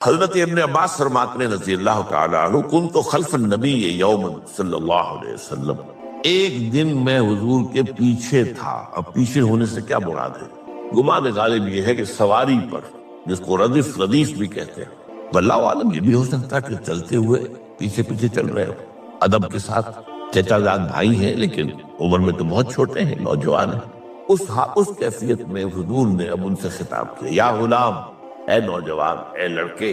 حضرت ابن عباس فرماتے ہیں رضی اللہ تعالیٰ عنہ، کنت خلف النبی یوما صلی اللہ علیہ وسلم، ایک دن میں حضور کے پیچھے تھا۔ اب پیچھے ہونے سے کیا مراد ہے؟ گمان غالب یہ ہے کہ سواری پر، جس کو ردیف بھی کہتے ہیں، واللہ عالم یہ بھی ہو سکتا ہے کہ چلتے ہوئے پیچھے پیچھے چل رہے ہو، ادب کے ساتھ۔ چچا زاد بھائی ہیں لیکن عمر میں تو بہت چھوٹے ہیں، نوجوان ہیں۔ اس کیفیت میں حضور نے اب ان سے خطاب کیا، یا غلام، اے نوجوان، اے لڑکے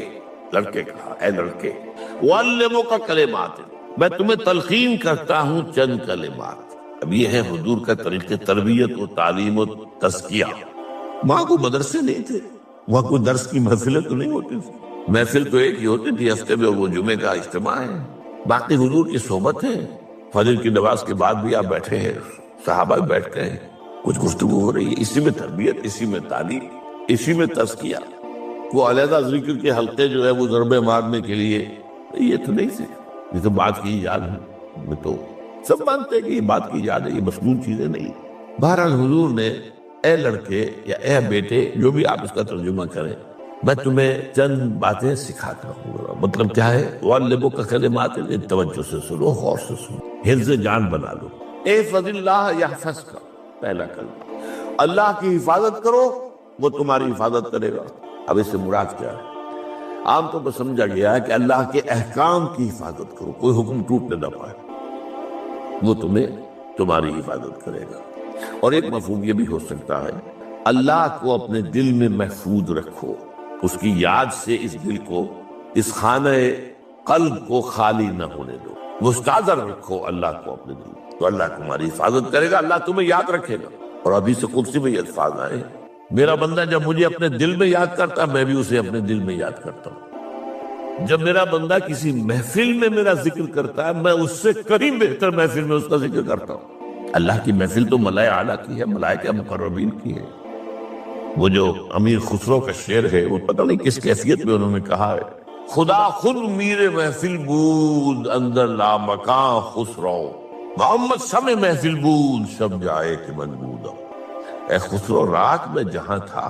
کہا، اے لڑکے، وَعَلِّمُكَ كَلِمَاتٍ، میں تمہیں تلقین کرتا ہوں چند کلمات۔ اب یہ ہے حضور کا طریقہ تربیت و تعلیم و تزکیہ۔ وہاں کوئی مدرسے نہیں تھے، وہاں کوئی درس کی محفلیں تو نہیں ہوتی تھی، محفل تو ایک ہی ہوتی تھی، ہفتے میں وہ جمعے کا اجتماع ہے، باقی حضور کی صحبت ہے۔ فجر کی نماز کے بعد بھی آپ بیٹھے ہیں، صحابہ بھی بیٹھتے ہیں، کچھ گفتگو ہو رہی ہے، اسی میں تربیت، اسی میں تعلیم، اسی میں تزکیہ۔ وہ علیحدہ ذکر کے حلقے جو ہے وہ ضربے مارنے کے لیے یہ تو نہیں تھے، یہ تو بات کی ایجاد ہے، میں تو سب مانتے ہیں کہ یہ بات کی ایجاد ہے، یہ مصنون چیزیں نہیں۔ بہرحال حضور نے اے لڑکے یا اے بیٹے، جو بھی آپ اس کا ترجمہ کریں، میں تمہیں چند باتیں سکھاتا ہوں۔ مطلب کیا ہے؟ وَعَلِّمُكَ كَلِمَاتٍ، توجہ سے سنو، غور سے سنو، حفظ جان بنا لو۔ احفظ اللہ یحفظک، پہلا کلمہ، اللہ کی حفاظت کرو وہ تمہاری حفاظت کرے گا۔ اب اس سے مراد کیا ہے؟ عام طور پر سمجھا گیا ہے کہ اللہ کے احکام کی حفاظت کرو، کوئی حکم ٹوٹنے نہ پائے، وہ تمہاری حفاظت کرے گا۔ اور ایک مفہوم یہ بھی ہو سکتا ہے، اللہ کو اپنے دل میں محفوظ رکھو، اس کی یاد سے اس دل کو، اس خانہ قلب کو خالی نہ ہونے دو، مستحضر رکھو اللہ کو اپنے دل میں، تو اللہ تمہاری حفاظت کرے گا، اللہ تمہیں یاد رکھے گا۔ اور حدیث قدسی میں یہ الفاظ آئے، میرا بندہ جب مجھے اپنے دل میں یاد کرتا ہے، میں بھی اسے اپنے دل میں یاد کرتا ہوں۔ جب میرا بندہ کسی محفل میں میرا ذکر کرتا ہے، میں اس سے کہیں بہتر محفل میں اس کا ذکر کرتا ہوں۔ اللہ کی محفل تو ملائے اعلیٰ کی ہے، ملائکہ مقربین کی ہے۔ وہ جو امیر خسرو کا شعر ہے، وہ پتہ نہیں کس کیفیت میں انہوں نے کہا ہے، خدا خود میر محفل بود اندر لامکان خسرو، محمد سم محفل بود شب جائے کہ من بودم۔ اے خسرو، رات میں جہاں تھا،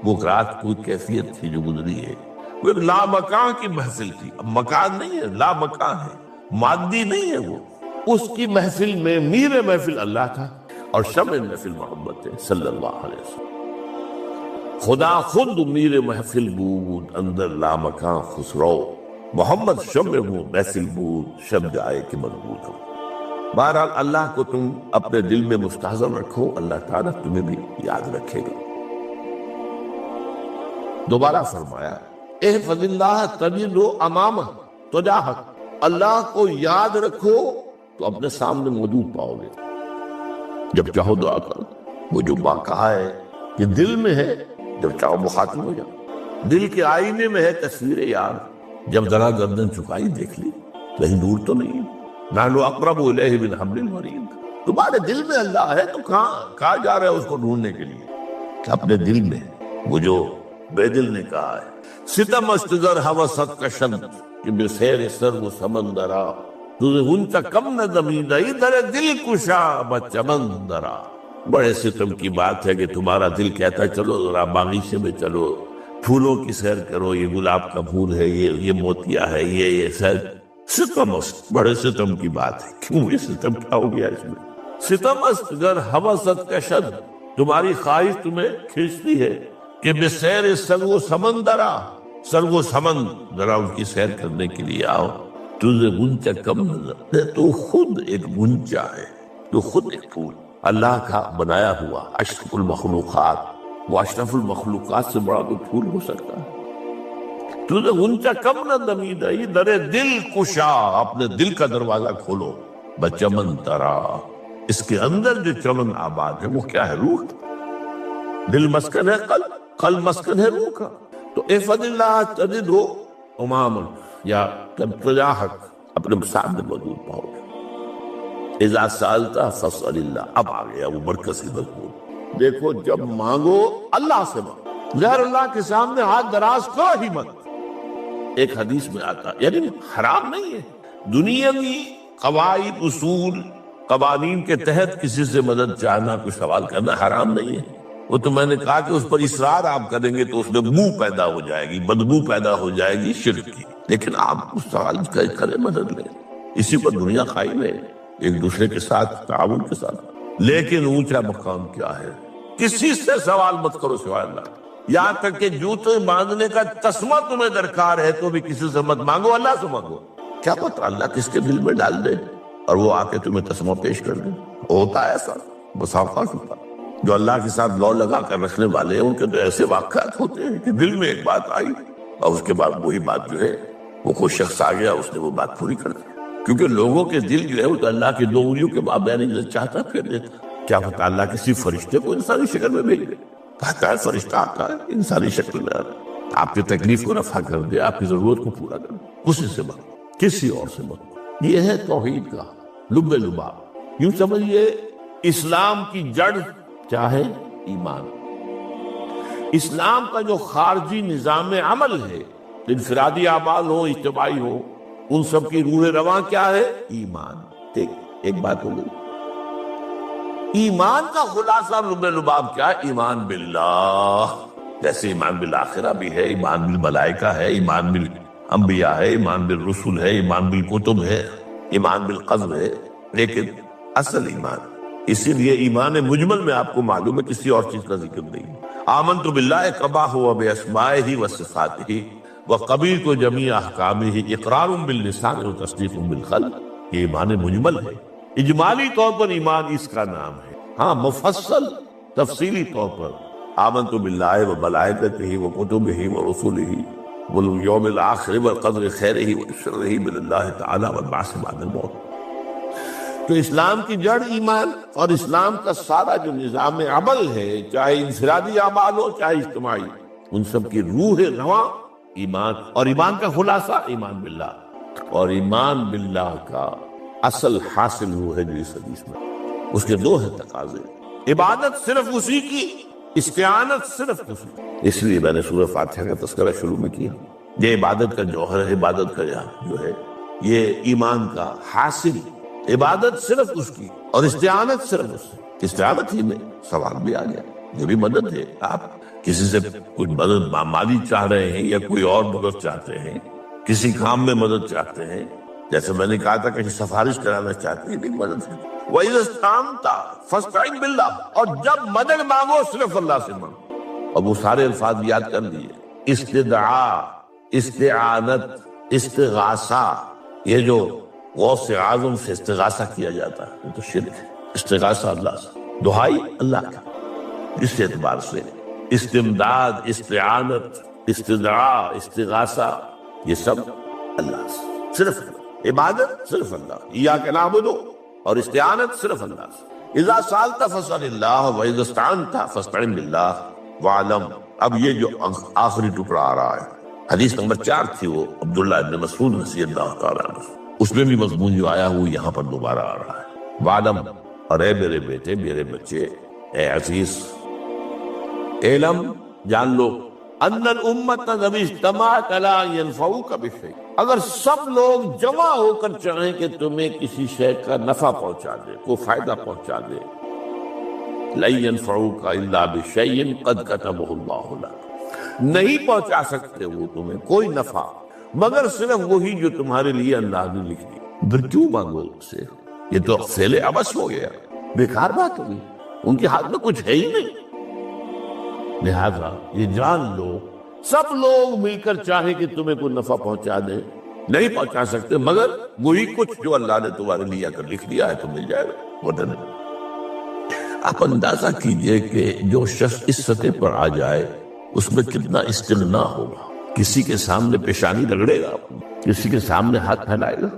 وہ رات کوئی کیفیت تھی جو گزری ہے، وہ لامکان کی محفل تھی۔ اب مکان نہیں ہے، لامکان ہے، مادی نہیں ہے، وہ اس کی محفل میں میر محفل اللہ تھا اور شمع محفل محمد تھے صلی اللہ علیہ وسلم۔ خدا خود میر محفل بود اندر لامکان خسرو، محمد شمع محفل بود شب جائے کہ من بودم۔ بہرحال اللہ کو تم اپنے دل میں مستحضر رکھو، اللہ تعالیٰ تمہیں بھی یاد رکھے گا۔ دوبارہ فرمایا، احفظ اللہ تجدہ امامہ تجاہک، اللہ کو یاد رکھو تو اپنے سامنے موجود پاؤ گے۔ جب چاہو دعا کرو، وہ جو با کہا ہے کہ دل میں ہے، جب چاہو مخاطب ہو جاؤ۔ دل کے آئینے میں ہے تصویر یار، جب ذرا گردن چکائی دیکھ لی، کہیں دور تو نہیں، نحن اقرب الیہ من حبل الورید۔ تمہارے دل میں اللہ ہے تو کہاں جا رہے ہو اس کو ڈھونڈنے کے لیے؟ اپنے دل میں۔ وہ جو بے دل نے کہا ہے، ستم استگر حوست کشن کہ بسیر سر و سمندرا، تجھے انچا کم نہ دمیدہ ادھر دل کشا بچمندرا۔ بڑے ستم کی بات ہے کہ تمہارا دل کہتا ہے چلو ذرا باغیچے میں چلو، پھولوں کی سیر کرو، یہ گلاب کا پھول ہے، یہ موتیا ہے، یہ سیر۔ ستم است، بڑے ستم کی بات ہے، کیوں یہ ستم کیا ہو گیا اس میں؟ ستم است گر حوست کشد، تمہاری خواہش تمہیں کھینچتی ہے کہ بسیر سرگ و سمندرا، سرگ و سمند، ذرا ان کی سیر کرنے کے لیے آؤ۔ تجھے غنچہ کم نظر، تو خود ایک غنچہ ہے، تو خود ایک پھول، اللہ کا بنایا ہوا اشرف المخلوقات۔ وہ اشرف المخلوقات سے بڑا کوئی پھول ہو سکتا ہے؟ تجھے غنچہ کم نہ دمیدہ در دل کشا، اپنے دل کا دروازہ کھولو، بچمن ترا، اس کے اندر جو چمن آباد ہے وہ کیا ہے؟ روح۔ دل مسکن ہے قلب، قلب مسکن ہے روح کا۔ تو احفظ اللہ تجدہ اماما، یا تجاہک، اپنے سامنے موجود پاؤ گے۔ اذا سألتا فاسأل اللہ، اب آ گیا وہ مرکزی مضمون۔ دیکھو جب مانگو اللہ سے مانگو، غیر اللہ کے سامنے ہاتھ دراز کرو ہی مت۔ ایک حدیث میں آتا، یعنی حرام نہیں ہے، دنیاوی قواعد اصول قوانین کے تحت کسی سے مدد چاہنا، کوئی سوال کرنا حرام نہیں ہے، وہ تو میں نے کہا کہ اس پر اصرار آپ کریں گے تو اس میں بو پیدا ہو جائے گی، بدبو پیدا ہو جائے گی شرک کی، لیکن آپ اس سوال کریں، مدد لیں، اسی پر دنیا قائم ہے، ایک دوسرے کے ساتھ تعاون کے ساتھ۔ لیکن اونچا مقام کیا ہے؟ کسی سے سوال مت کرو سوائے اللہ، یہاں تک کہ جوتے باندھنے کا تسمہ تمہیں درکار ہے تو بھی کسی سے مت مانگو، اللہ سے مانگو۔ کیا پتہ اللہ کس کے دل میں ڈال دے اور وہ آ کے تمہیں تسمہ پیش کر دے۔ ہوتا ہے ایسا، بس اوقات ہوتا ہے۔ جو اللہ کے ساتھ لو لگا کر رکھنے والے ہیں ان کے تو ایسے واقعات ہوتے ہیں کہ دل میں ایک بات آئی اور اس کے بعد وہی بات جو ہے وہ کوئی شخص آ گیا، اس نے وہ بات پوری کر دی، کیونکہ لوگوں کے دل جو ہے وہ تو اللہ کی دو انگلیوں کے مابین نہیں چاہتا پھر دیتا۔ کیا پتہ اللہ کسی فرشتے کو انسانی شکل میں بھیج دے، کہتا ہے فرشتہ آتا ہے انسانی شکل میں آتا ہے، آپ کی تکلیف کو رفع کر دے، آپ کی ضرورت کو پورا کر دے، اسی سے مت، کسی اور سے مت۔ یہ ہے توحید کا لب لباب۔ یوں سمجھیے اسلام کی جڑ کیا ہے؟ ایمان۔ اسلام کا جو خارجی نظام عمل ہے، انفرادی اعمال ہو، اجتماعی ہو، ان سب کی روح رواں کیا ہے؟ ایمان۔ ایک بات ہو گئی۔ ایمان کا خلاصہ لب لباب کیا ہے؟ ایمان باللہ، جیسے ایمان بالآخرہ بھی ہے، ایمان بالملائکہ ہے، ایمان بالانبیاء ہے، ایمان بالرسل ہے، ایمان بالکتب ہے، ایمان بالقدر ہے، لیکن اصل ایمان، اسی لیے ایمان مجمل میں آپ کو معلوم ہے کسی اور چیز کا ذکر نہیں۔ آمنت باللہ کما ہوا باسمائہ وصفاتہ وقبلت جمیع احکامہ اقرار باللسان وتصدیق بالقلب۔ یہ ایمان مجمل ہے، اجمالی طور پر ایمان اس کا نام ہے، ہاں مفصل تفصیلی طور پر آمنت باللہ وملائکتہ وکتبہ ورسلہ والیوم الآخر والقدر خیرہ وشرہ من اللہ تعالی والبعث بعد الموت۔ تو اسلام کی جڑ ایمان، اور اسلام کا سارا جو نظام عمل ہے، چاہے انفرادی اعمال ہو چاہے اجتماعی، ان سب کی روح رواں ایمان، اور ایمان کا خلاصہ ایمان باللہ، اور ایمان باللہ کا اصل حاصل وہ ہے جو اس حدیث میں، اس کے دو ہیں تقاضے، عبادت صرف اسی کی، استعانت صرف اسی کی۔ اس لیے میں نے سورہ فاتحہ کا تذکرہ شروع میں کیا، یہ عبادت کا جوہر ہے، عبادت کا جو ہے یہ ایمان کا حاصل، عبادت صرف اس کی اور استعانت صرف اس کی۔ استعانت ہی میں سوال بھی آ گیا، یہ بھی مدد ہے، آپ کسی سے کچھ مدد مالی چاہ رہے ہیں یا کوئی اور مدد چاہتے ہیں، کسی کام میں مدد چاہتے ہیں، جیسے میں نے کہا تھا کہ سفارش کرانا چاہتے ہیں، بھی مدد ہے۔ وَإِذَا اسْتَعَنْتَ فَاسْتَعِنْ بِاللَّهِ، اور جب مدد مانگو صرف اللہ سے مانگو، اور وہ سارے الفاظ یاد کر لیے، استدعاء، استعانت، استغاثہ، یہ جو غوث اعظم سے استغاثہ کیا جاتا ہے یہ تو شرک ہے، استغاثہ اللہ سے، دعائی اللہ کا، اس اعتبار سے استمداد، استعانت، استدعاء، استغاثہ، یہ سب اللہ سے، صرف اللہ، عبادت صرف اللہ، ایاک نعبد، اور استعانت صرف اللہ سے۔ اذا سألت فاسأل اللہ واذا استعنت فاستعن باللہ واعلم۔ اب یہ جو آخری ٹکڑا آ رہا ہے، حدیث نمبر 4 تھی، وہ عبداللہ ابن مسعود رضی اللہ تعالیٰ عنہ، اس میں بھی مضمون جو آیا وہ یہاں پر دوبارہ آ رہا ہے۔ وعلم، اور اے میرے بیٹے، میرے بچے، اے عزیز، علم، جان لو، ان الامت اذا اجتمعت علی ان ينفعوک بشیء، اگر سب لوگ جمع ہو کر چاہیں کہ تمہیں کسی شے کا نفع پہنچا دے، کوئی فائدہ پہنچا دے، لن ينفعوک الا بشیء قد کتبہ اللہ لک، نہیں پہنچا سکتے وہ تمہیں کوئی نفع مگر صرف وہی جو تمہارے لیے اللہ نے لکھ دی۔ پھر کیوں مانگو اس سے؟ یہ تو فعل عبث ہو گیا، بیکار بات ہوگی، ان کے ہاتھ میں کچھ ہے ہی نہیں۔ لہذا یہ جان لو، سب لوگ مل کر چاہیں کہ تمہیں کوئی نفع پہنچا دے، نہیں پہنچا سکتے مگر وہی کچھ جو اللہ نے تمہارے لیے اگر لکھ دیا ہے تو مل جائے گا۔ آپ اندازہ کیجئے کہ جو شخص اس سطح پر آ جائے اس میں کتنا استغنا ہوگا، کسی کے سامنے پیشانی رگڑے گا، کسی کے سامنے ہاتھ پھیلائے گا،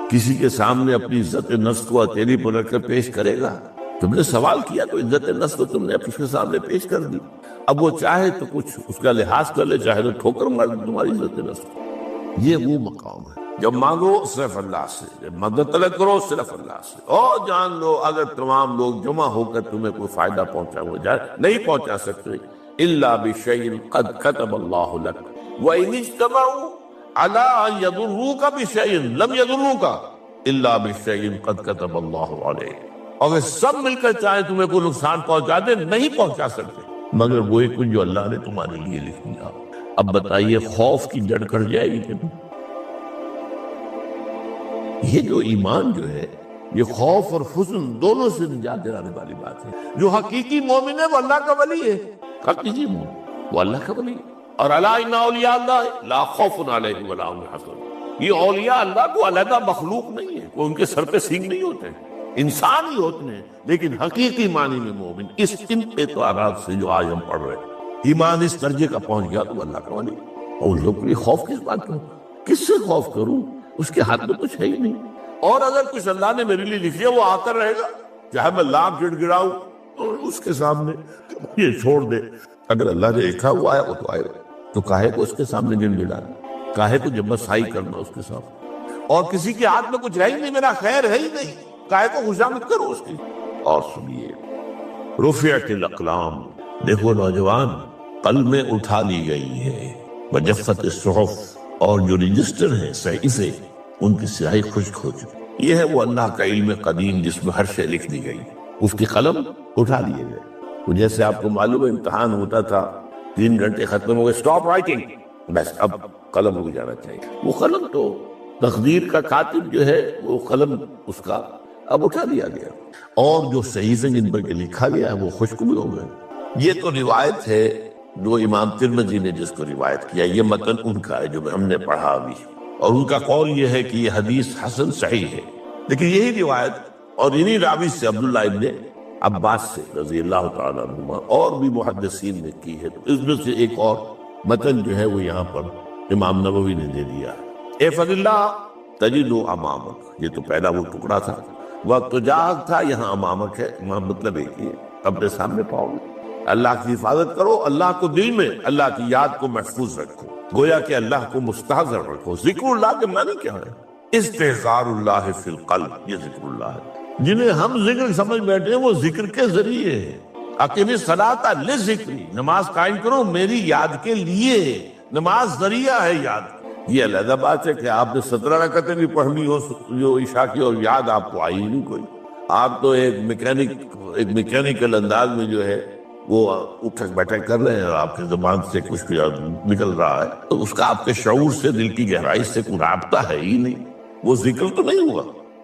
کسی کے سامنے اپنی عزت نفس کو ہتھیلی پر رکھ کر پیش کرے گا۔ تم نے سوال کیا تو عزت نفس کو تم نے اس کے سامنے پیش کر دی، اب وہ چاہے تو کچھ اس کا لحاظ کر لے، چاہے تو ٹھوکر مار دے تمہاری عزت نفس۔ یہ وہ مقام ہے جب مانگو صرف اللہ سے، جب مدد طلب کرو صرف اللہ سے، اور جان لو اگر تمام لوگ جمع ہو کر تمہیں کوئی فائدہ پہنچا ہو جائے، نہیں پہنچا سکتے، الا بشیء قد کتب اللہ لک وان اجتمعوا علی ان یضروک بشیء لم یضروک الا بشیء قد کتب اللہ علیک۔ اور وہ سب مل کر چاہے تمہیں کوئی نقصان پہنچا دے نہیں پہنچا سکتے مگر وہی کچھ جو اللہ نے تمہارے لیے لکھ دیا۔ اب بتائیے خوف کی جڑ کٹ جائے گی کہ نہیں؟ یہ جو ایمان جو ہے یہ خوف اور حزن دونوں سے نجات دلانے والی بات ہے۔ جو حقیقی مومن ہے وہ اللہ کا ولی ہے، حقیقی مومن وہ اللہ کا ولی ہے۔ اور الا ان اولیاء اللہ لا خوف علیہم ولا هم يحزنون، یہ اولیاء اللہ کو علیحدہ مخلوق نہیں ہے، کوئی ان کے سر پہ سینگ نہیں ہوتے، انسان ہی ہوتے ہیں، لیکن حقیقی معنی میں مومن اس ان اعتبارات سے جو آج ہم پڑھ رہے ہیں ایمان اس درجے کا پہنچ گیا تو اللہ کا ولی۔ اور اس لوگ کے لیے خوف کس بات کا؟ کس سے خوف کروں؟ اس کے ہاتھ میں کچھ ہے ہی نہیں، اور اگر کچھ اللہ نے میرے لیے لکھ دیا وہ آتا رہے گا، چاہے میں لاکھ گڑ گڑاؤں اور اس کے سامنے یہ چھوڑ دے۔ اگر اللہ نے لکھا ہوا ہے وہ تو آئے گا، تو کاہے کو اس کے سامنے گڑ گڑانا، کاہے کو جبسائی کرنا اس کے سامنے، اور کسی کے ہاتھ میں کچھ ہے ہی نہیں، میرا خیر ہے ہی نہیں، کاہے کو خوشامد کرو اس کی۔ اور سنیے رفعت الاقلام، دیکھو نوجوان قلمیں اٹھا لی گئی ہے، وجفت الصحف، اور جو رجسٹر ہیں صحیفے ان کی سیاہی خشک ہو چکی۔ یہ ہے وہ اللہ کا علم قدیم جس میں ہر شے لکھ دی گئی، اس کی قلم اٹھا لیے گئے۔ تو جیسے آپ کو معلوم ہے امتحان ہوتا تھا 3 گھنٹے ختم ہو گئے، اسٹاپ رائٹنگ، بس اب قلم رک جانا چاہیے۔ وہ قلم تو تقدیر کا کاتب جو ہے وہ قلم اس کا اب اٹھا دیا گیا، اور جو صحیفے جن پر لکھا گیا ہے وہ خشک بھی ہو گئے۔ یہ تو روایت ہے جو امام ترمذی نے جس کو روایت کیا، یہ متن ان کا ہے جو ہم نے پڑھا ابھی، اور ان کا قول یہ ہے کہ یہ حدیث حسن صحیح ہے۔ لیکن یہی روایت اور انہی راوی سے عبداللہ ابن عباس سے رضی اللہ تعالیٰ عنہما اور بھی محدثین نے کی ہے، تو اس میں سے ایک اور متن جو ہے وہ یہاں پر امام نووی نے دے دیا۔ احفظ اللہ تجد امامک، یہ تو پہلا وہ ٹکڑا تھا، وقت جاگ تھا، یہاں امامک ہے، امام مطلب ایک ہی ہے، اپنے سامنے پاؤ گے۔ اللہ کی حفاظت کرو، اللہ کو دل میں، اللہ کی یاد کو محفوظ رکھو، گویا کہ اللہ کو مستحضر رکھو۔ ذکر اللہ کے معنی کیا ہے؟ استحضار اللہ فی القلب، یہ ذکر اللہ ہے۔ جنہیں ہم ذکر سمجھ بیٹھے ہیں وہ ذکر کے ذریعے ہے۔ اقیم الصلاۃ لذکری، نماز قائم کرو میری یاد کے لیے، نماز ذریعہ ہے یاد۔ یہ علیحدہ بات ہے کہ آپ نے 17 رکعتیں بھی پڑھنی ہو جو عشاء کی، اور یاد آپ کو آئی نہیں کوئی، آپ تو ایک میکینیکل انداز میں جو ہے وہ اٹھک بیٹھک کر رہے ہیں، اور آپ کے زبان سے کچھ بھی نکل رہا ہے، تو اس کا آپ کے شعور سے، دل کی گہرائی سے کوئی رابطہ ہے ہی نہیں، وہ ذکر تو نہیں ہوا۔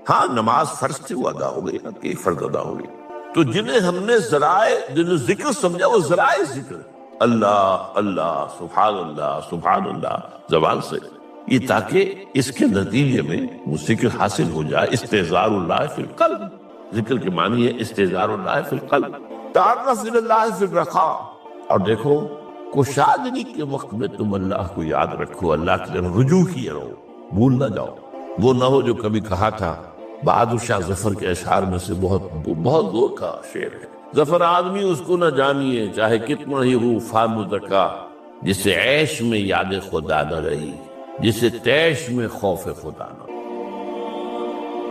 ہاں نماز فرض سے وہ ادا ہو گئی، کہ فرض ادا ہو گئی۔ تو جنہیں ہم نے ذرائع، جنہیں ذکر سمجھا وہ ذرائع ذکر، اللہ اللہ سبحان اللہ سبحان اللہ زبان سے، یہ تاکہ اس کے نتیجے میں وہ ذکر حاصل ہو جائے۔ استحضار اللہ فی القلب، ذکر کے معنی ہے استحضار اللہ فی القلب، تعرف الی اللہ فی الرخاء، اور دیکھو کشادگی کے وقت میں تم اللہ کو یاد رکھو، اللہ کی طرف رجوع کیے رہو، بھول نہ جاؤ۔ وہ نہ ہو جو کبھی کہا تھا، بہادر شاہ ظفر کے اشعار میں سے بہت زور کا شعر ہے، ظفر آدمی اس کو نہ جانیے چاہے کتنا ہی ہو فام زکا، جسے عیش میں یاد خدا نہ رہی، جسے تیش میں خوف خدا نہ۔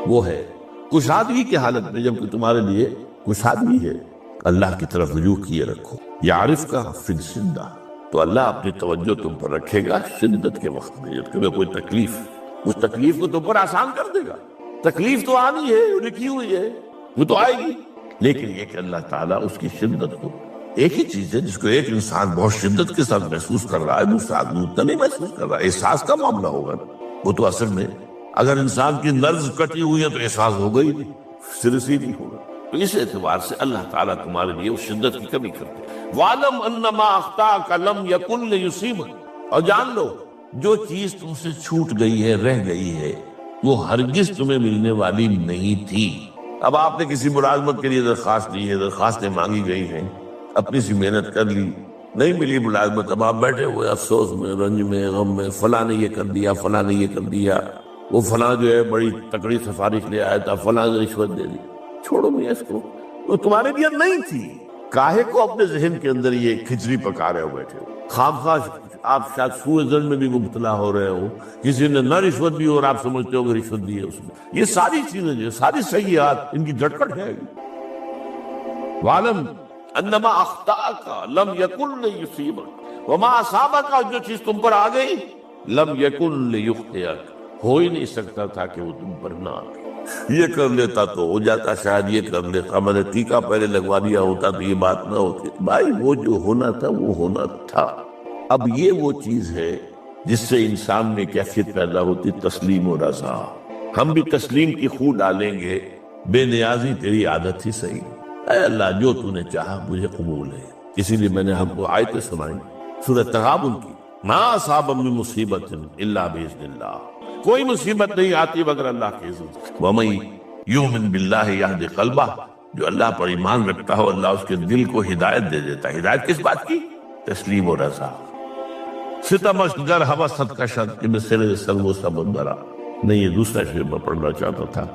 وہ ہے کشادگی کی حالت میں، جب کہ تمہارے لیے کشادگی ہے، اللہ کی طرف رجوع کیے رکھو۔ یعرف کا فی الشدہ، تو اللہ اپنی توجہ تم پر رکھے گا شدت کے وقت میں، جب تمہیں کوئی تکلیف، اس تکلیف کو تم پر آسان کر دے گا۔ تکلیف تو آنی ہے، وہ لکھی ہوئی ہے، وہ تو آئے گی، لیکن یہ کہ اللہ تعالیٰ اس کی شدت کو، ایک ہی چیز ہے جس کو ایک انسان بہت شدت کے ساتھ محسوس کر رہا ہے، دوسرا آدمی اتنا نہیں محسوس کر رہا ہے، احساس کا معاملہ ہوگا۔ وہ تو اصل میں اگر انسان کی نرز کٹی ہوئی ہے تو احساس ہوگا ہی نہیں، سرس ہی نہیں ہوگا۔ تو اس اعتبار سے اللہ تعالیٰ تمہارے لیے اس شدت کی کمی کرتے ہیں۔ وَعْلَمْ أَنَّمَا أَخْطَأَكَ لَمْ يَكُنْ لِيُصِيبَكَ، اور جان لو جو چیز تم سے چھوٹ گئی ہے، رہ گئی ہے، وہ ہرگز تمہیں ملنے والی نہیں تھی۔ اب آپ نے کسی ملازمت کے لیے درخواست دی ہے، درخواستیں مانگی گئی ہیں، اپنی سی محنت کر لی، نہیں ملی ملازمت، اب آپ بیٹھے ہوئے افسوس میں، رنج میں، غم میں، فلاں نے یہ کر دیا، فلاں نے یہ کر دیا، وہ فلاں جو ہے بڑی تکڑی سفارش لے آیا تھا، فلاں نے رشوت دے دی۔ چھوڑو میاں اس کو، وہ تمہارے لیے نہیں تھی۔ کاہے کو اپنے ذہن کے اندر یہ کھچڑی پکا رہے ہو بیٹھے ہو؟ خواہ آپ شاید سوء ظن میں بھی مبتلا ہو رہے ہو، کسی نے نہ رشوت دی اور آپ سمجھتے ہو کہ رشوت دی ہے اس نے۔ یہ ساری چیزیں جو ساری سیئات، ان کی جھٹپٹ ہے۔ وَعْلَمْ أَنَّمَا أَخْطَأَكَ لَمْ يَكُنْ لِيُصِيبَكَ وَمَا أَصَابَكَ، جو چیز تم پر آ گئی، لَمْ يَكُنْ لِيُخْطِئَكَ، ہو ہی نہیں سکتا تھا کہ وہ تم پر نہ آ گئی۔ یہ کر لیتا تو ہو جاتا، شاید یہ کر لیتا، میں نے ٹیکا پہلے لگوا دیا ہوتا تو یہ بات نہ ہوتی۔ بھائی وہ جو ہونا تھا وہ ہونا تھا۔ اب یہ وہ چیز ہے جس سے انسان میں کیفیت پیدا ہوتی، تسلیم و رضا۔ ہم بھی تسلیم کی خو ڈالیں گے، بے نیازی تیری عادت ہی صحیح، اے اللہ جو تو نے چاہا مجھے قبول ہے۔ اسی لیے میں نے ہم کو آیتیں سنائی سورہ تغابن کی، ما اصاب من مصیبت الا باذن اللہ، کوئی مصیبت نہیں آتی مگر اللہ کے اذن سے۔ ومن یؤمن باللہ یہد قلبہ، جو اللہ پر ایمان رکھتا ہو اللہ اس کے دل کو ہدایت دے دیتا ہے۔ ہدایت کس بات کی؟ تسلیم و رضا۔ ستمش گر حوست کشد کہ سر سلو سمندرا، نہیں یہ دوسرا شعر میں پڑھنا چاہتا تھا۔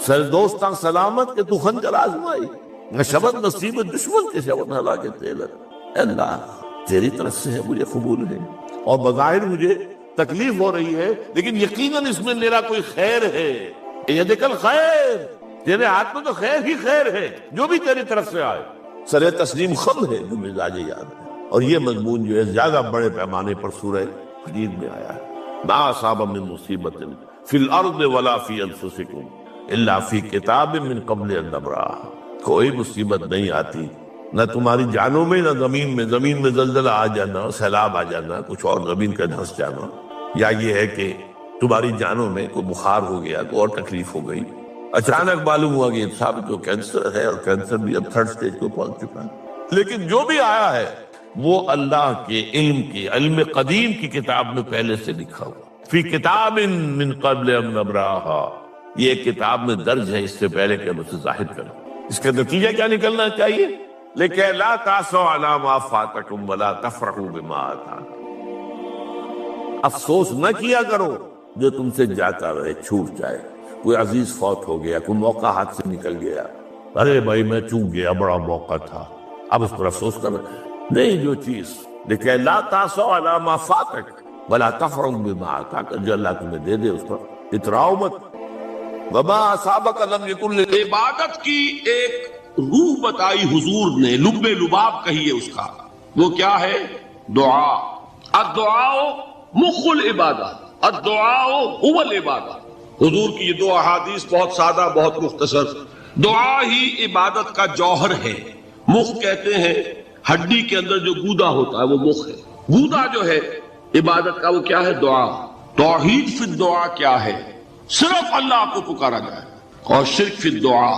سر دوستاں سلامت کہ تو خنجر آزمائی، نہ شبت نصیب دشمن کے شبت ہلاکے تیلت۔ اللہ تیری طرف سے ہے، مجھے قبول ہے، اور بظاہر مجھے تکلیف ہو رہی ہے لیکن یقیناً اس میں میرا کوئی خیر ہے۔ یدک الخیر، تیرے ہاتھ میں تو خیر ہی خیر ہے، جو بھی تیری طرف سے آئے۔ سر تسلیم خم ہے جو مزاج یاد ہے، اور یہ مضمون جو ہے زیادہ بڑے پیمانے پر سورہ حدید میں آیا ہے۔ ما اصاب من مصیبت فی الارض ولا فی انفسکم الا فی کتاب من قبل ان نبرأها، کوئی مصیبت نہیں آتی نہ تمہاری جانوں میں نہ زمین میں، زمین میں زلزلہ آ جانا، سیلاب آ جانا، کچھ اور زمین کا دھنس جانا، یا یہ ہے کہ تمہاری جانوں میں کوئی بخار ہو گیا، کوئی اور تکلیف ہو گئی، اچانک معلوم ہوا کہ ثابت تو کینسر ہے، اور کینسر بھی اب 3rd stage کو پہنچ چکا ہے، لیکن جو بھی آیا ہے وہ اللہ کے علم قدیم کی کتاب میں پہلے سے لکھا ہوا، فی کتاب من قبل ان نبرأها، یہ کتاب میں درج ہے اس سے پہلے کہ ہم اسے ظاہر کریں۔ اس کا نتیجہ کیا نکلنا چاہیے؟ لکہ لا تاسوا علی ما فاتکم ولا تفرحوا بما آتاکم، افسوس نہ کیا کرو جو تم سے جاتا رہے، چھوٹ جائے، کوئی عزیز فوت ہو گیا، کوئی موقع ہاتھ سے نکل گیا، ارے بھائی میں چوک گیا، بڑا موقع تھا، اب اس پر افسوس کر رہے نہیں، جو چیز لکہ لا تاسوا علی ما فاتک ولا تفرحوا بما آتاک، جو اللہ تمہیں دے دے اس پر اتراؤ مت۔ وما اصابک لم یکن، عبادت کی ایک روح بتائی حضور نے، لب لباب کہیے اس کا، وہ کیا ہے؟ دعا۔ الدعاء مخ العبادہ، الدعاء هو العبادہ۔ حضور کی یہ 2 احادیث بہت سادہ، بہت مختصر۔ دعا ہی عبادت کا جوہر ہے۔ مخ کہتے ہیں ہڈی کے اندر جو گودا ہوتا ہے وہ مخ ہے، گودا جو ہے عبادت کا وہ کیا ہے؟ دعا۔ توحید فی الدعا کیا ہے؟ صرف اللہ کو پکارا جائے، اور شرک فی الدعا،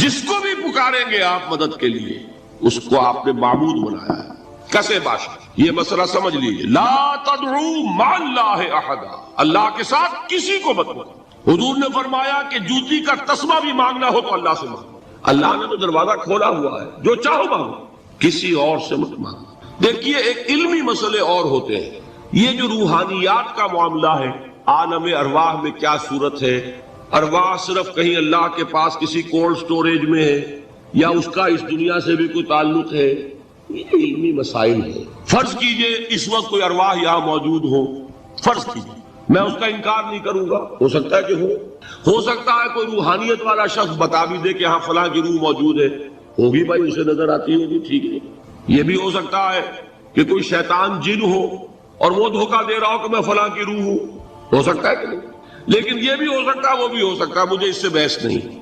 جس کو بھی پکاریں گے آپ مدد کے لیے اس کو آپ نے معبود بنایا ہے۔ کسے باشا یہ مسئلہ سمجھ لیجیے، لا تدعو مع اللہ احدا، اللہ کے ساتھ کسی کو مت پکارو۔ حضور نے فرمایا کہ جوتی کا تسمہ بھی مانگنا ہو تو اللہ سے مانگو، اللہ نے تو دروازہ کھولا ہوا ہے، جو چاہو مانگو، کسی اور سے مت مانگو۔ دیکھیے ایک علمی مسئلے اور ہوتے ہیں، یہ جو روحانیات کا معاملہ ہے، عالم ارواح میں کیا صورت ہے، ارواح صرف کہیں اللہ کے پاس کسی کولڈ سٹوریج میں ہے یا اس کا اس دنیا سے بھی کوئی تعلق ہے، یہ علمی مسائل ہے۔ فرض کیجئے اس وقت کوئی ارواح یہاں موجود ہو، فرض کیجئے، میں اس کا انکار نہیں کروں گا، ہو سکتا ہے کہ ہو سکتا ہے کوئی روحانیت والا شخص بتا بھی دے کہ ہاں فلاں کی روح موجود ہے، ہوگی بھائی، اسے نظر آتی ہوگی، ٹھیک ہے۔ یہ بھی ہو سکتا ہے کہ کوئی شیطان جن ہو اور وہ دھوکہ دے رہا ہو کہ میں فلاں کی روح ہوں، ہو سکتا ہے کہ نہیں، لیکن یہ بھی ہو سکتا ہے، وہ بھی ہو سکتا ہے، مجھے اس سے بحث نہیں۔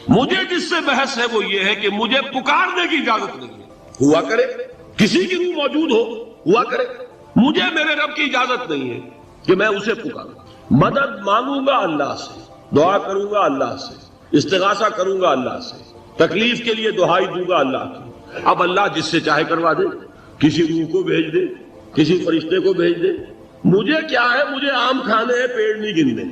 مجھے جس سے بحث ہے وہ یہ ہے کہ مجھے پکارنے کی اجازت نہیں ہے، ہوا کرے کسی کی روح موجود ہوا کرے، مجھے میرے رب کی اجازت نہیں ہے کہ میں اسے پکاروں۔ مدد مانگوں گا اللہ سے، دعا کروں گا اللہ سے، استغاثہ کروں گا اللہ سے، تکلیف کے لیے دعائی دوں گا اللہ کی۔ اب اللہ جس سے چاہے کروا دے، کسی روح کو بھیج دے، کسی فرشتے کو بھیج دے، مجھے کیا ہے؟ مجھے آم کھانے ہیں، پیڑ نہیں گننے۔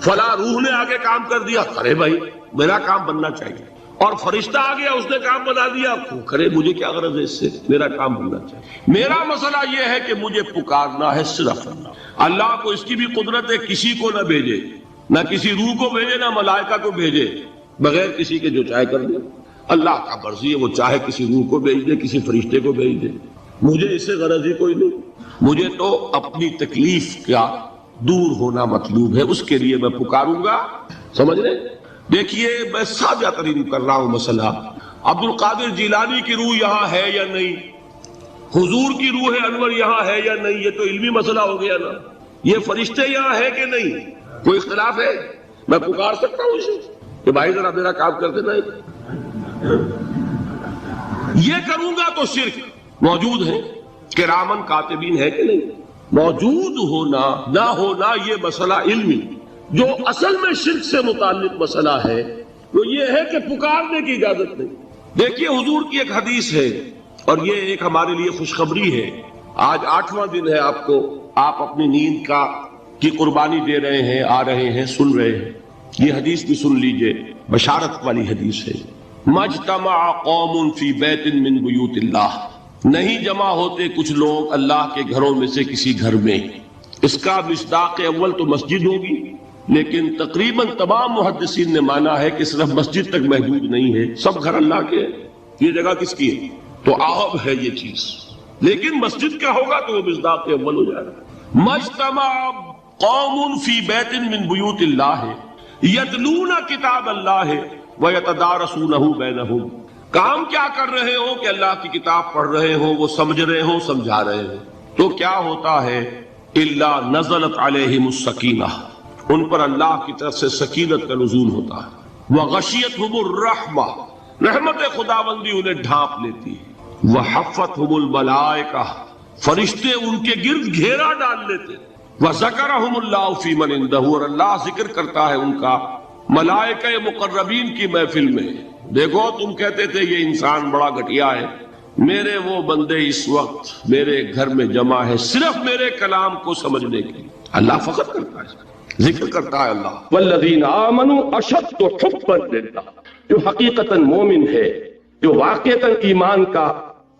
فلاں روح نے آگے کام کر دیا، کرے بھائی، میرا کام بننا چاہیے، اور فرشتہ آ گیا اس نے کام بنا دیا، کرے، مجھے کیا غرض ہے اس سے، میرا کام بننا چاہیے۔ میرا مسئلہ یہ ہے کہ مجھے پکارنا ہے صرف اللہ۔ اللہ کو اس کی بھی قدرت ہے کسی کو نہ بھیجے، نہ کسی روح کو بھیجے، نہ ملائکہ کو بھیجے، بغیر کسی کے جو چاہے کر دے۔ اللہ کا مرضی ہے، وہ چاہے کسی روح کو بھیج دے، کسی فرشتے کو بھیج دے، مجھے اس سے غرض ہی کوئی نہیں۔ مجھے تو اپنی تکلیف کا دور ہونا مطلوب ہے، اس کے لیے میں پکاروں گا، سمجھ رہے؟ دیکھیے میں سادہ ترین کر رہا ہوں مسئلہ، عبد القادر جیلانی کی روح یہاں ہے یا نہیں، حضور کی روح انور یہاں ہے یا نہیں، یہ تو علمی مسئلہ ہو گیا نا۔ یہ فرشتے یہاں ہے کہ نہیں، کوئی اختلاف ہے؟ میں پکار سکتا ہوں اسے؟ کہ بھائی ذرا میرا کام کر دینا، یہ کروں گا تو شرک موجود ہے، کرامن کاتبین ہے کہ نہیں؟ موجود ہونا نہ ہونا یہ مسئلہ علمی، جو اصل میں شرک سے متعلق مسئلہ ہے وہ یہ ہے کہ پکارنے کی اجازت نہیں۔ دیکھیے حضور کی ایک حدیث ہے، اور یہ ایک ہمارے لیے خوشخبری ہے، آج 8واں دن ہے آپ اپنی نیند کی قربانی دے رہے ہیں، آ رہے ہیں، سن رہے ہیں، یہ حدیث بھی سن لیجئے، بشارت والی حدیث ہے۔ مجتمع قوم فی بیت من بیوت اللہ، نہیں جمع ہوتے کچھ لوگ اللہ کے گھروں میں سے کسی گھر میں۔ اس کا مصداق اول تو مسجد ہوگی، لیکن تقریباً تمام محدثین نے مانا ہے کہ صرف مسجد تک محدود نہیں ہے، سب گھر اللہ کے ہیں، یہ جگہ کس کی ہے؟ تو عام ہے یہ چیز، لیکن مسجد کا ہوگا تو وہ مصداق اول ہو جائے گا۔ مجتمع قوم فی بیت من بیوت اللہ یتلون کتاب اللہ ویتدارسونہ بینہم، کام کیا کر رہے ہو کہ اللہ کی کتاب پڑھ رہے ہو، وہ سمجھ رہے ہو، سمجھا رہے ہو، تو کیا ہوتا ہے؟ الا نزلت علیہم السکینہ، ان پر اللہ کی طرف سے سکینت کا نزول ہوتا ہے، وغشیتہم الرحمہ، رحمت خداوندی انہیں ڈھانپ لیتی ہے، وحفتہم الملائکہ، فرشتے ان کے گرد گھیرا ڈال لیتے، وذکرہم اللہ فی من عندہ، اور اللہ ذکر کرتا ہے ان کا ملائکہ مقربین کی محفل میں۔ دیکھو تم کہتے تھے یہ انسان بڑا گھٹیا ہے، میرے وہ بندے اس وقت میرے گھر میں جمع ہے صرف میرے کلام کو سمجھنے کے لیے۔ اللہ فخر کرتا ہے، ذکر کرتا ہے اللہ۔ والذین آمنوا اشد حبا للہ، جو حقیقتاً مومن ہے، جو واقعتاً ایمان کا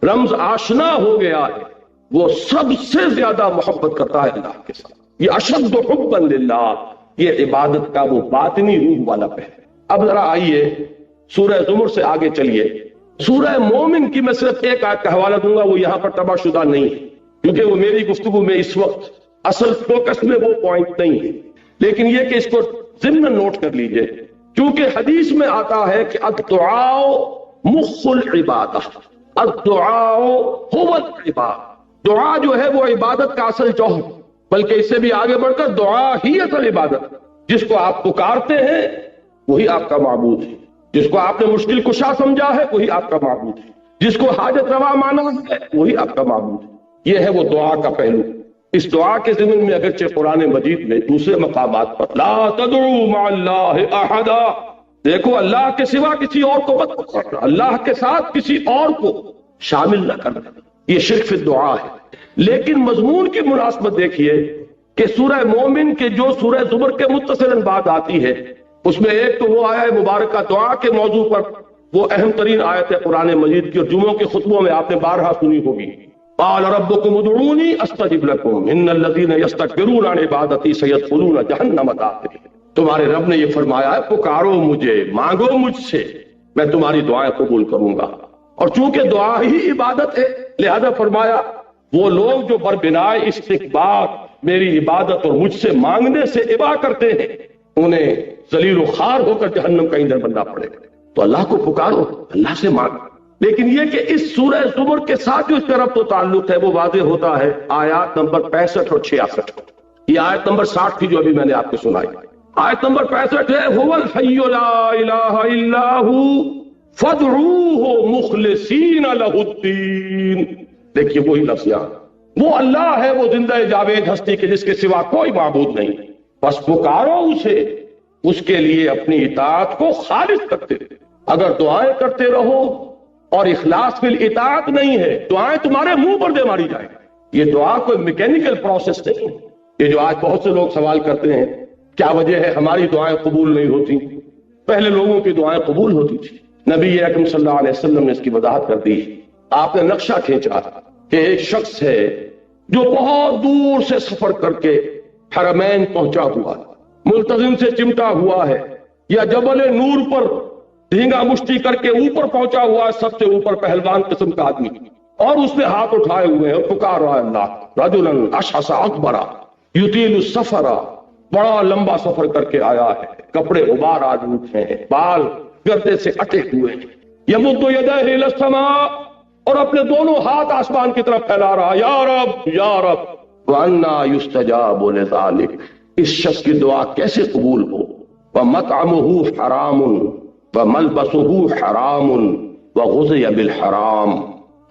رمز آشنا ہو گیا ہے، وہ سب سے زیادہ محبت کرتا ہے اللہ کے ساتھ۔ یہ اشد حبا للہ، یہ عبادت کا وہ باطنی روح والا پہلو۔ اب ذرا آئیے سورہ زمر سے آگے چلیے، سورہ مومن کی میں صرف ایک آیت کا حوالہ دوں گا، وہ یہاں پر تباہ شدہ نہیں ہے کیونکہ وہ میری گفتگو میں اس وقت اصل فوکس میں وہ پوائنٹ نہیں ہے، لیکن یہ کہ اس کو ضمن نوٹ کر لیجئے، کیونکہ حدیث میں آتا ہے کہ الدعاء مخ العبادہ، الدعاء هو العبادہ، دعا جو ہے وہ عبادت کا اصل جوہر، بلکہ اس سے بھی آگے بڑھ کر دعا ہی اصل عبادت، جس کو آپ پکارتے ہیں وہی آپ کا معبود ہے، جس کو آپ نے مشکل کشا سمجھا ہے وہی آپ کا معبود ہے، جس کو حاجت روا مانا ہے وہی آپ کا معبود ہے۔ یہ ہے وہ دعا کا پہلو۔ اس دعا کے ضمن میں اگرچہ قرآن مجید میں دوسرے مقامات پر لا تدعوا مع اللہ احدا، دیکھو اللہ کے سوا کسی اور کو مت پکارنا، اللہ کے ساتھ کسی اور کو شامل نہ کرنا، یہ شرک فی الدعا ہے۔ لیکن مضمون کی مناسبت دیکھیے کہ سورہ مومن کے جو سورہ زمر کے متصلاً بعد آتی ہے، اس میں ایک تو وہ آیا مبارکہ دعا کے موضوع پر، وہ اہم ترین آیت ہے قرآن مجید کی، اور جمعوں کے خطبوں میں آپ نے بارہا سنی ہوگی، قال ربکم ادعونی استجب لکم ان الذین یستکبرون عن عبادتی سیدخلون جہنم داخرین، تمہارے رب نے یہ فرمایا ہے پکارو مجھے، مانگو مجھ سے، میں تمہاری دعائیں قبول کروں گا۔ اور چونکہ دعا ہی عبادت ہے لہذا فرمایا وہ لوگ جو بربنائے استکبار میری عبادت اور مجھ سے مانگنے سے ابا کرتے ہیں، انہیں ذلیل و خوار ہو کر جہنم کا ایندھن بننا پڑے گا۔ تو اللہ کو پکارو، اللہ سے مانگو۔ لیکن یہ کہ اس سورہ زمر کے ساتھ جو اس کا ربط و تعلق ہے وہ واضح ہوتا ہے آیات نمبر 65 اور 66۔ یہ آیت نمبر 60 تھی جو ابھی میں نے آپ کو سنائی۔ آیت نمبر 65 ہے هو الحی لا الہ الا ہو فادعوہ مخلصین لہ الدین۔ دیکھیے وہی لفظ یہاں، وہ اللہ ہے، وہ زندہ جاوید ہستی کے جس کے سوا کوئی معبود نہیں، بس پکارو اسے، اس کے لیے اپنی اطاعت کو خالص کرتے رہو۔ اگر دعائیں کرتے رہو اور اخلاص فی الاطاعت نہیں ہے، دعائیں تمہارے منہ پر دے ماری جائیں۔ یہ دعا کوئی میکینیکل پروسیس نہیں۔ یہ جو آج بہت سے لوگ سوال کرتے ہیں کیا وجہ ہے ہماری دعائیں قبول نہیں ہوتی، پہلے لوگوں کی دعائیں قبول ہوتی تھی۔ نبی اکرم صلی اللہ علیہ وسلم نے اس کی وضاحت کر دی۔ آپ نے نقشہ کھینچا کہ ایک شخص ہے جو بہت دور سے سفر کر کے حرمین پہنچا ہوا ہے، ملتزم سے چمٹا ہوا ہے، یا جبل نور پر ڈھینگا مشتی کر کے اوپر پہنچا ہوا ہے، سب سے اوپر پہلوان قسم کا آدمی، اور اس نے ہاتھ اٹھائے ہوئے ہیں اور پکار رہا ہے اللہ، رجلا اشعث اکبر یطیل السفر، بڑا لمبا سفر کر کے آیا ہے، کپڑے غبار آج اٹھے ہیں، بال گردے سے اٹے ہوئے ہیں، یمد یدیہ الی السماء، اور اپنے دونوں ہاتھ آسمان کی طرف پھیلا رہا، یا رب یا رب، وَأَنَّا يُسْتَجَابُ لِذَلِكَ، اس شخص کی دعا کیسے قبول ہو؟ وَمَطْعَمُهُ حَرَامٌ وَمَلْبَسُهُ حَرَامٌ وَغُذِيَ بِالْحَرَامِ،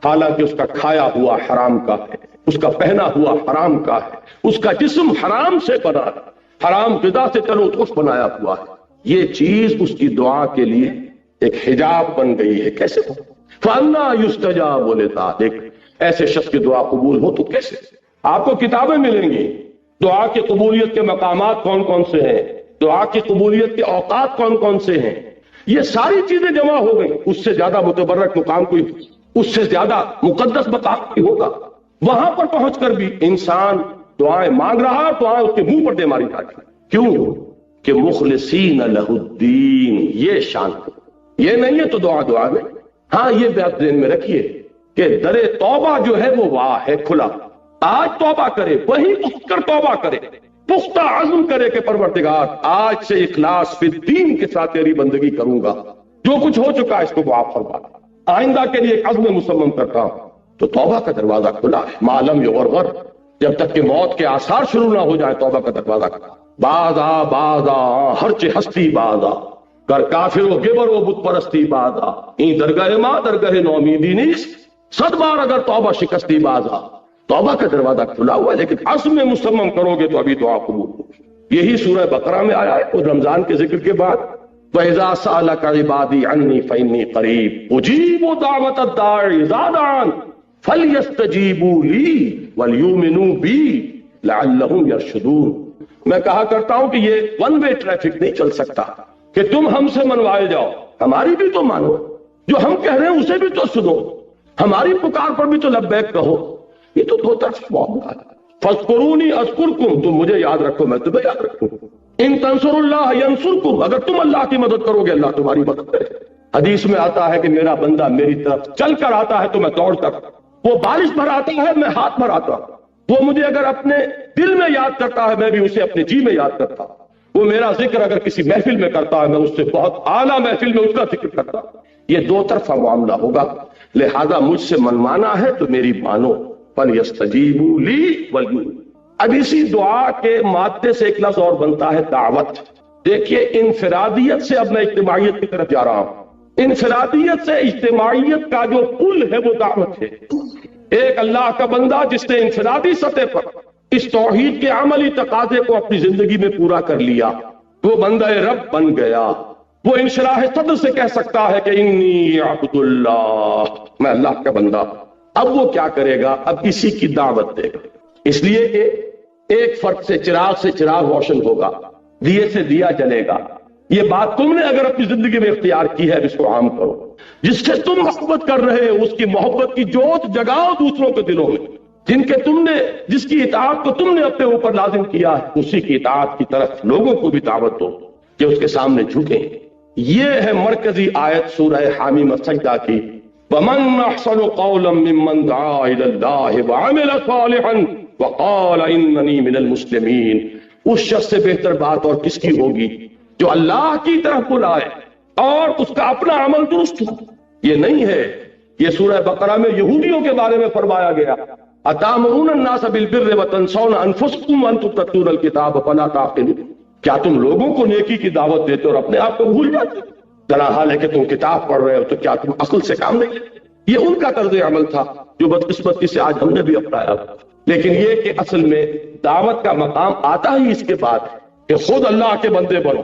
حالانکہ اس کا کھایا ہوا حرام کا ہے، اس کا پہنا ہوا حرام کا ہے، اس کا جسم حرام سے بنا ہے، حرام غذا سے تلو تخش بنایا ہوا ہے، یہ چیز اس کی دعا کے لیے ایک حجاب بن گئی ہے۔ کیسے ہو؟ فَأَنَّىٰ يُسْتَجَابُ لِذَٰلِكَ، ایسے شخص کی دعا قبول ہو تو کیسے؟ آپ کو کتابیں ملیں گی، دعا کی قبولیت کے مقامات کون کون سے ہیں، دعا کی قبولیت کے اوقات کون کون سے ہیں، یہ ساری چیزیں جمع ہو گئی۔ اس سے زیادہ متبرک مقام کوئی، اس سے زیادہ مقدس مقام کوئی ہوگا؟ وہاں پر پہنچ کر بھی انسان دعائیں مانگ رہا، دعائیں اس کے منہ پر دے ماری جا رہی۔ کیوں؟ کہ مخلصین لہ الدین، یہ شان ہے، یہ نہیں ہے تو دعا دعا نہیں۔ ہاں یہ بات ذہن میں رکھیے کہ در توبہ جو ہے وہ واہ ہے، کھلا۔ آج توبہ کرے، وہیں اٹھ کر توبہ کرے، پختہ عزم کرے کہ پروردگار آج سے اخلاص فی الدین کے ساتھ تیری بندگی کروں گا، جو کچھ ہو چکا ہے اس کو معاف فرما، آئندہ کے لیے ایک عزم مسلم کرتا ہوں، تو توبہ کا دروازہ کھلا ہے۔ معلوم یغرغر، جب تک کہ موت کے آثار شروع نہ ہو جائے توبہ کا دروازہ کھلا۔ بازا بازا ہرچ ہستی بازا، کر کافر و گبر و بت پرستی بازا، این درگاہ ماں درگاہ نومیدی نیس، 100 بار اگر توبہ شکستی بازا۔ توبہ کا دروازہ کھلا ہوا ہے، لیکن عزم مسلم کرو گے تو ابھی دعا قبول ہوگی۔ یہی سورہ بقرہ میں آیا ہے، اور رمضان کے ذکر کے بعد وَإِذَا سَأَلَكَ عِبَادِي عَنِّي فَإِنِّي قَرِيبٌ أُجِيبُ دَعْوَةَ الدَّاعِ إِذَا دَعَانِ فَلْيَسْتَجِيبُوا لِي وَلْيُؤْمِنُوا بِي لَعَلَّهُمْ يَرْشُدُونَ۔ میں کہا کرتا ہوں کہ یہ ون وے ٹریفک نہیں چل سکتا کہ تم ہم سے منوائے جاؤ، ہماری بھی تو مانو، جو ہم کہہ رہے ہیں اسے بھی تو سنو، ہماری پکار پر بھی تو لبیک کہو۔ یہ تو دو طرف معاملہ ہے۔ فَاذْكُرُونِي أَذْكُرْكُمْ، تم مجھے یاد رکھو میں تمہیں یاد رکھوں۔ ان تنصروا اللہ ینصرکم، اگر تم اللہ کی مدد کرو گے اللہ تمہاری مدد کرے۔ حدیث میں آتا ہے کہ میرا بندہ میری طرف چل کر آتا ہے تو میں دوڑتا ہوں، وہ بارش بھر آتا ہے میں ہاتھ بھر آتا ہوں، وہ مجھے اگر اپنے دل میں یاد کرتا ہے میں بھی اسے اپنے جی میں یاد کرتا ہوں، وہ میرا ذکر اگر کسی محفل میں کرتا ہے میں اس سے بہت اعلیٰ محفل میں اس کا ذکر کرتا ہوں۔ یہ دو طرفہ معاملہ ہوگا، لہذا مجھ سے منوانا ہے تو میری مانو، فَلْيَسْتَجِيبُوا لِي وَلْيُؤْمِنُوا۔ اب اسی دعا کے مادے سے ایک لفظ اور بنتا ہے دعوت۔ دیکھیے انفرادیت سے اب میں اجتماعیت کی طرف جا رہا ہوں۔ انفرادیت سے اجتماعیت کا جو پل ہے وہ دعوت ہے۔ ایک اللہ کا بندہ جس نے انفرادی سطح پر اس توحید کے عملی تقاضے کو اپنی زندگی میں پورا کر لیا، وہ بندہ رب بن گیا، وہ انشراح صدر سے کہہ سکتا ہے کہ انی عبد اللہ، میں اللہ کا بندہ۔ اب وہ کیا کرے گا؟ اب اسی کی دعوت دے گا، اس لیے کہ ایک فرد سے چراغ روشن ہوگا، دیے سے دیا جلے گا۔ یہ بات تم نے اگر اپنی زندگی میں اختیار کی ہے، اس کو عام کرو۔ جس سے تم محبت کر رہے ہو اس کی محبت کی جوت جگاؤ دوسروں کے دلوں میں، جس کی اطاعت کو تم نے اپنے اوپر لازم کیا ہے، اسی کی اطاعت کی طرف لوگوں کو بھی دعوت دو کہ اس کے سامنے جھکیں۔ یہ ہے مرکزی آیت سورہ حامیم السجدہ کی، وَمَنْ أَحْسَنُ قَوْلًا مِّمَّنْ دَعَا إِلَى اللَّهِ وَعَمِلَ صَالِحًا وَقَالَ إِنَّنِي مِنَ الْمُسْلِمِينَ۔ اس شخص سے بہتر بات اور کس کی ہوگی جو اللہ کی طرف بلائے اور اس کا اپنا عمل درست ہو۔ یہ نہیں ہے، یہ سورہ بقرہ میں یہودیوں کے بارے میں فرمایا گیا، أَتَأْمُرُونَ النَّاسَ بِالْبِرِّ وَتَنْسَوْنَ أَنفُسَكُمْ وَأَنْتُمْ تَتْلُونَ الْكِتَابَ فَلَا تَعْقِلُونَ۔ کیا تم لوگوں کو نیکی کی دعوت دیتے اور اپنے آپ کو بھول جاتے؟ ذرا حال ہے کہ تم کتاب پڑھ رہے ہو تو کیا تم عقل سے کام نہیں لیتے؟ یہ ان کا طرز عمل تھا جو بدقسمتی سے آج ہم نے بھی اپنایا۔ لیکن یہ کہ اصل میں دعوت کا مقام آتا ہی اس کے بعد کہ خود اللہ کے بندے بنو،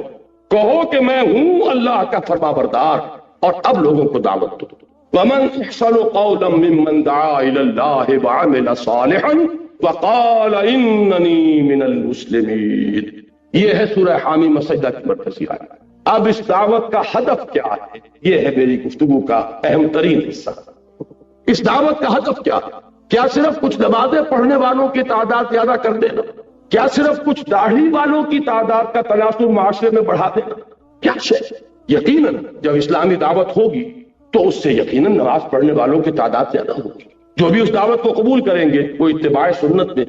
کہو کہ میں ہوں اللہ کا فرما بردار، اور اب لوگوں کو دعوت دو۔ وَمَنْ أَحْسَنُ قَوْلًا مِّمَّنْ دَعَا إِلَى اللَّهِ وَعَمِلَ صَالِحًا وَقَالَ إِنَّنِي مِنَ الْمُسْلِمِينَ۔ یہ ہے سورہ حامیم السجدہ کی مرکزی آیت۔ اب اس دعوت کا ہدف کیا ہے؟ یہ ہے میری گفتگو کا اہم ترین حصہ۔ اس دعوت کا ہدف کیا ہے؟ کیا صرف کچھ نمازیں پڑھنے والوں کی تعداد زیادہ کر دینا؟ کیا صرف کچھ داڑھی والوں کی تعداد کا تناسب معاشرے میں بڑھا دینا؟ کیا شے؟ یقیناً جب اسلامی دعوت ہوگی تو اس سے یقیناً نماز پڑھنے والوں کی تعداد زیادہ ہوگی۔ جو بھی اس دعوت کو قبول کریں گے وہ اتباع سنت میں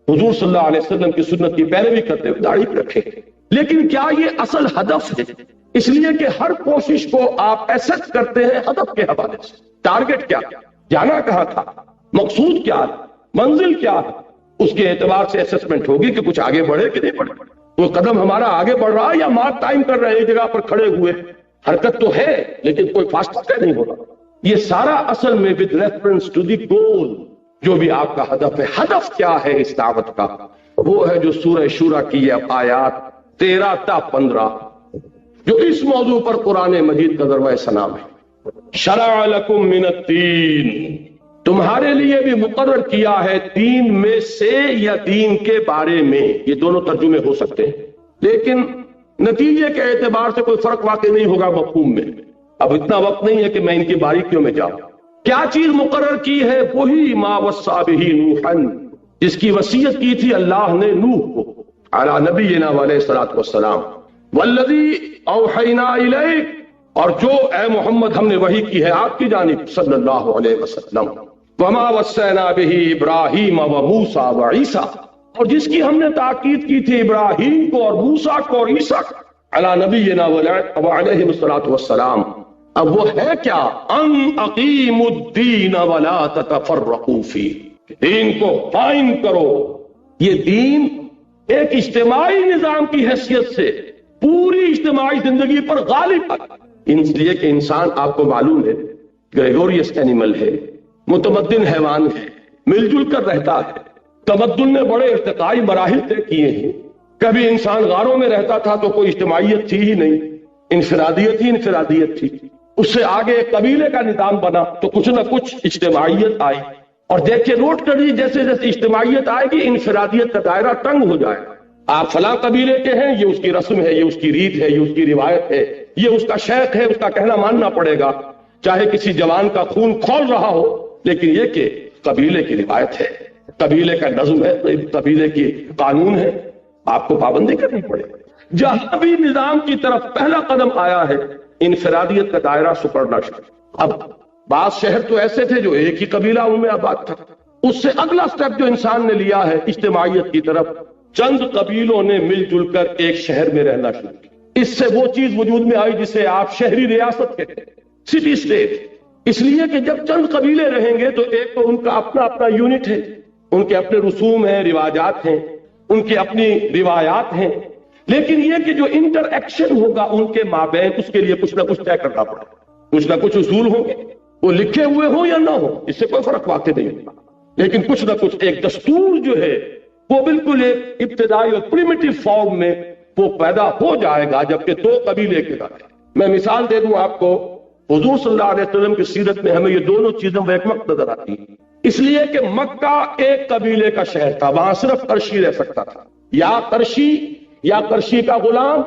حضور صلی اللہ علیہ وسلم کی سنت کی پیروی کرتے ہوئے داڑھی بھی رکھیں گے۔ لیکن کیا یہ اصل ہدف ہے؟ اس لیے کہ ہر کوشش کو آپ ایسس کرتے ہیں ہدف کے حوالے سے۔ ٹارگٹ کیا، جانا کہاں تھا، مقصود کیا ہے، منزل کیا ہے، اس کے اعتبار سے اسسمنٹ ہوگی کہ کچھ آگے بڑھے کہ نہیں بڑھے۔ وہ قدم ہمارا آگے بڑھ رہا ہے یا مارک ٹائم کر رہے ہیں ایک جگہ پر کھڑے ہوئے؟ حرکت تو ہے لیکن کوئی فاسٹ نہیں ہو رہا. یہ سارا اصل میں with reference to the goal، جو بھی آپ کا ہدف ہے. ہدف کیا ہے اس دعوت کا؟ وہ ہے جو سورہ شورى کی یہ آیات 13 تا 15 جو اس موضوع پر قرآن مجید کا ذروہ سلام ہے. شرع لکم من الدین، تمہارے لیے بھی مقرر کیا ہے دین میں سے یا دین کے بارے میں. یہ دونوں ترجمے ہو سکتے ہیں لیکن نتیجے کے اعتبار سے کوئی فرق واقع نہیں ہوگا مفہوم میں. اب اتنا وقت نہیں ہے کہ میں ان کی باریکیوں میں جاؤں. کیا چیز مقرر کی ہے؟ وہی ما وصى به نوحا، جس کی وصیت کی تھی اللہ نے نوح کو علی نبینا علیہ الصلوۃ والسلام. والذی اوحینا الیک، اور جو اے محمد ہم نے وحی کی ہے آپ کی جانب صلی اللہ علیہ وسلم. وما وصینا به ابراہیم وموسیٰ وعیسیٰ، اور جس کی ہم نے تاکید کی تھی ابراہیم کو اور موسیٰ کو اور عیسیٰ کو علی نبینا علیہ الصلوۃ والسلام. اب وہ ہے کیا؟ ان اقیموا الدین ولا تتفرقوا فیہ، دین کو قائم کرو. یہ دین ایک اجتماعی نظام کی حیثیت سے پوری اجتماعی زندگی پر غالب ہے. اس لیے کہ انسان آپ کو معلوم ہے گریگوریس اینیمل ہے، متمدن حیوان ہے، مل جل کر رہتا ہے. تمدن نے بڑے ارتقائی مراحل طے کیے ہیں. کبھی انسان غاروں میں رہتا تھا تو کوئی اجتماعیت تھی ہی نہیں، انفرادیت ہی انفرادیت تھی. اس سے آگے ایک قبیلے کا نظام بنا تو کچھ نہ کچھ اجتماعیت آئی. اور دیکھیں نوٹ کریے جیسے جیسے اجتماعیت آئے گی انفرادیت کا دائرہ تنگ ہو جائے گا. آپ فلاں قبیلے کے ہیں، یہ اس کی رسم ہے، یہ اس کی ریت ہے، یہ اس کی روایت ہے، یہ اس کا شیخ ہے، اس کا کہنا ماننا پڑے گا چاہے کسی جوان کا خون کھول رہا ہو. لیکن یہ کہ قبیلے کی روایت ہے، قبیلے کا نظم ہے، قبیلے کی قانون ہے، آپ کو پابندی کرنی پڑے گی. جہاں بھی نظام کی طرف پہلا قدم آیا ہے انفرادیت کا دائرہ سپرنا شروع. اب بعض شہر تو ایسے تھے جو ایک ہی قبیلہ ان میں آباد تھا. اس سے اگلا سٹیپ جو انسان نے لیا ہے اجتماعیت کی طرف، چند قبیلوں نے مل جل کر ایک شہر میں رہنا شروع کیا. اس سے وہ چیز وجود میں آئی جسے آپ شہری ریاست کہتے ہیں، سٹی اسٹیٹ. اس لیے کہ جب چند قبیلے رہیں گے تو ایک تو ان کا اپنا اپنا یونٹ ہے، ان کے اپنے رسوم ہیں، رواجات ہیں، ان کی اپنی روایات ہیں. لیکن یہ کہ جو انٹر ایکشن ہوگا ان کے مابین، اس کے لیے کچھ نہ کچھ طے کرنا پڑے گا. کچھ نہ کچھ اصول ہوں گے، وہ لکھے ہوئے ہوں یا نہ ہو، اس سے کوئی فرق واقع نہیں ہوگا. لیکن کچھ نہ کچھ ایک دستور جو ہے وہ بالکل ایک ابتدائی اور پریمیٹیو فارم میں وہ پیدا ہو جائے گا. جبکہ دو قبیلے کے ساتھ میں مثال دے دوں آپ کو، حضور صلی اللہ علیہ وسلم کی سیرت میں ہمیں یہ دونوں چیزیں ایک وقت نظر آتی ہیں. اس لیے کہ مکہ ایک قبیلے کا شہر تھا، وہاں صرف قرشی رہ سکتا تھا، یا قرشی یا قرشی کا غلام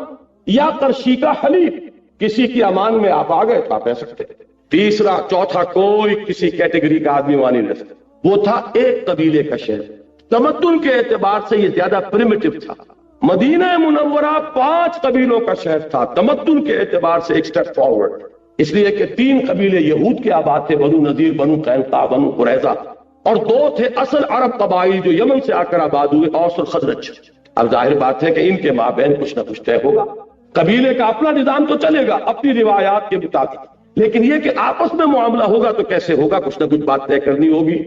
یا قرشی کا حلیف. کسی کی امان میں آپ آ گئے تو آپ رہ سکتے. تیسرا چوتھا کوئی کسی کیٹیگری کا آدمی وہاں نہیں رہ سکتا. وہ تھا ایک قبیلے کا شہر. تمدن کے اعتبار سے یہ زیادہ پریمیٹیو تھا. مدینہ منورہ 5 قبیلوں کا شہر تھا، تمدن کے اعتبار سے ایک سٹیپ فارورڈ. اس لیے کہ 3 قبیلے یہود کے آباد تھے، بنو نذیر، بنو قینقاع، بنو قریظہ، اور 2 تھے اصل عرب قبائل جو یمن سے آ کر آباد ہوئے، اوس اور خزرج. اب ظاہر بات ہے کہ ان کے مابین کچھ نہ کچھ طے ہوگا. قبیلے کا اپنا نظام تو چلے گا اپنی روایات کے مطابق، لیکن یہ کہ آپس میں معاملہ ہوگا تو کیسے ہوگا، کچھ نہ کچھ بات طے کرنی ہوگی.